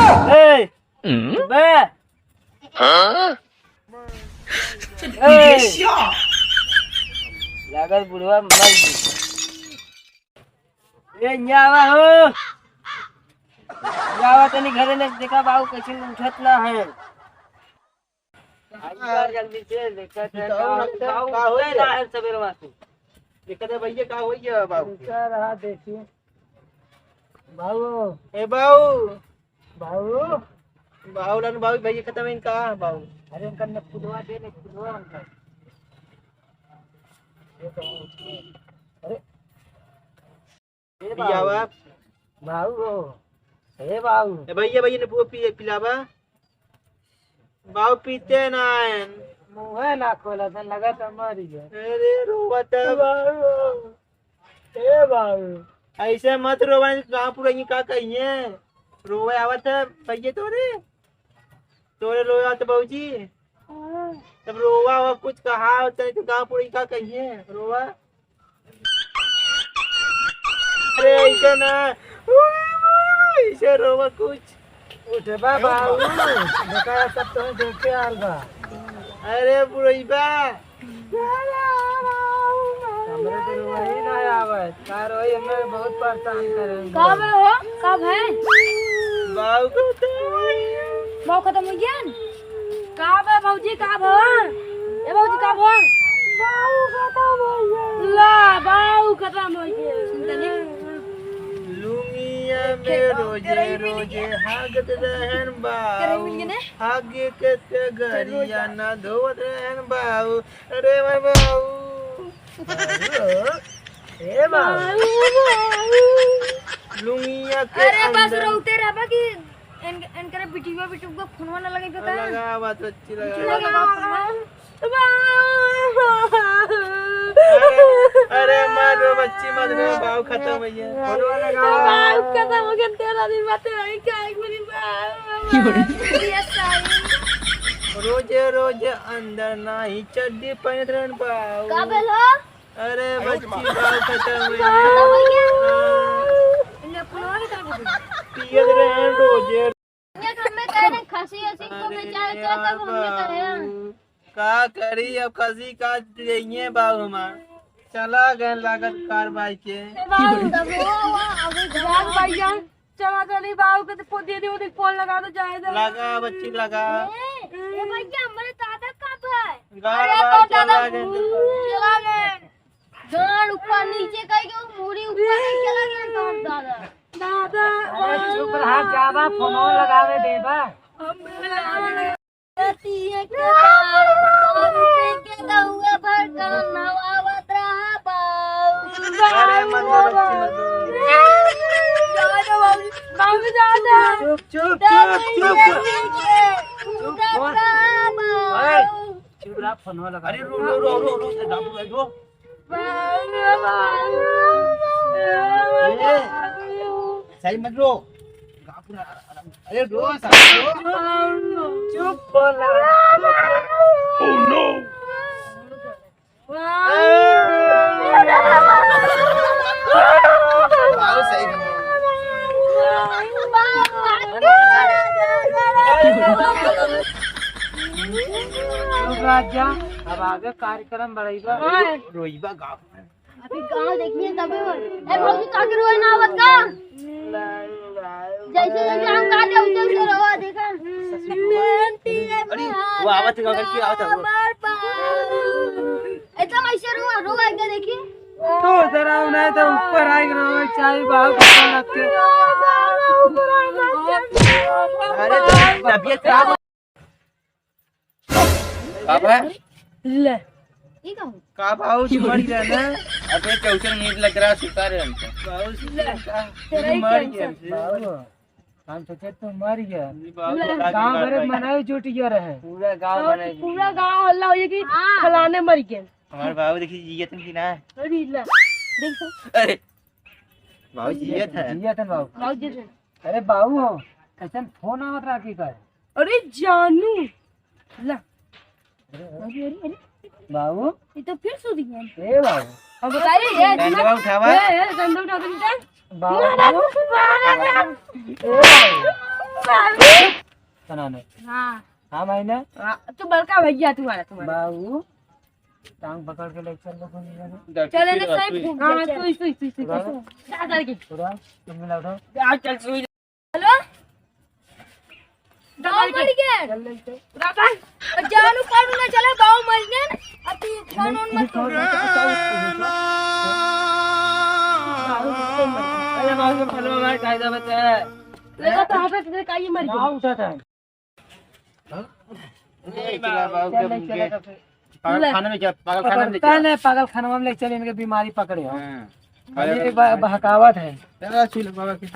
ए बे लागत बुढ़वा मर ए न्यावा हो न्यावा तनी घरे ने देखा बाबू कैसे उठत ना है आज जल्दी से देखत है का होई ना है सवेरवा से देखत है भैया का होई है बाबू क्या रहा देखिए बाबू ए बाबू बाबू बाबू लन बाबू भैया खत्म इन का बाबू अरे उनका न खुदवा दे ने खुदवा उनका अरे ए बाबू बाबू ए बाबू ए भैया भैया ने पी पिलावा बाबू पीते ना मुंह ना खोला था लगा था मर गया अरे रोवता बाबू ए बाबू ऐसे मत रोवा कहां पूरा ये का कहिए रोवे आवत है भैया तोरे रोवा तो बाबूजी तब रोवा हो कुछ कहा होता है तो कहां पूरा का कहिए रोवा अरे ऐसे ना ऐसे रोवा कुछ उठ बाबा देखा सब तो देख के आल बा अरे बुढ़ईबा हमरे तो वही ना आवत कार होई हमें बहुत परेशान करेंगे कब हो कब है बाऊ को तो बाऊ खत्म हो गया कब है बाबूजी कब हो ए बाबूजी कब हो बाऊ खत्म हो गया ला बाऊ खत्म हो गया सुनतनी लुंगिया में रोजे रोजे हागत रहन बाऊ हागे के गरिया ना धोवत रहन बाऊ अरे माय बाऊ ए बाऊ लुंगिया के अरे बस रोते रहबा कि इनकरे बिटिवा बिटुवा फोनवा ना लगे पता लगा बात अच्छी लगा अरे मारो बच्ची मत रो बाऊ खत्म हो गया फोनवा लगा बाऊ खत्म हो गया तेरा दिन बात है क्या एक मिनट रोजे रोजे अंदर नाही चड्डी पहनत रहन बाऊ का बोलो अरे बच्ची बाऊ खत्म हो गया इन्हें फोनवा के तरफ पियत रहन रोजे ये हमें कह रहे खसी हसी को बेचारे तो तब हमने करे का करी अब खसी का देंगे बाऊ हमार चला गए लागत कार्रवाई के बाऊ तब वो अभी घर भाईजान चला चली बाऊ के तो दीदी उधर फोन लगा दो जाए दो लगा बच्ची लगा ये भैया हमारे दादा कब है अरे तो दादा चला गए गाड़ ऊपर नीचे कहीं के मूड़ी ऊपर नहीं चला गया तो दादा दादा अरे चुप रहा जावा फोन लगावे देबा अरे मत चुप चुप चुप चुप चुप रहा फोन लगा अरे रो रो रो रो रो रो सही मत रो अरे रो चुप बोला ओह नो सही राजा अब आगे कार्यक्रम बढ़ेगा रोईबा गाँव अभी गाँव देखिए तभी ए भौजी काके रोए ना आवत का जैसे जैसे हम काटे उसे उसे रोवा देखा अरे वो आवत का करके आवत एकदम ऐसे रोवा रोवा एक देखिए तो जरा उन्हें तो ऊपर आई रोवा चाय बाहर पकड़ रख के अरे तबीयत खराब अब है ले ये का भाव मर गया ना अबे ट्यूशन नीट लग रहा सुता रहे हमको भाव तेरा ही मर कैंसर। गया हम सोचे तो मर गया गांव भरे मनाई जुट गया रहे पूरा गांव बनाई पूरा गांव हल्ला हो कि फलाने मर गए हमारे बाबू देखिए जियत की ना अरे ले देख तो अरे बाबू जियत है बाबू गांव जी अरे बाबू हो कैसे फोन आवत राखी का अरे जानू ला अरे अरे बाबू ये तो फिर सो दिया ए बाबू अब बताइए ये डंडा उठावा ए डंडा उठा दे बाबू ए बनाने हाँ हाँ मैंने तू बड़का भैया तुम्हारा बाबू टांग पकड़ के ले चल लो चले ना सही घूम हाँ सुई जा करके पूरा तुम मिला उठो चल सुई हेलो गाँव मर गए चल ले चल राका जानू कौन ना चले गाँव मर गए अब तू फोन ऑन मत कर अरे बाबू को फलवा मार कायदा बता लगा तो हाथ से काई मर ना गई उठा था ए बाबू के पागल खाने में जा पागल खाने में पता नहीं पागल खाना में ले चले इनके बीमारी पकड़े हो हां ये बहकावत है चला सुई बाबा के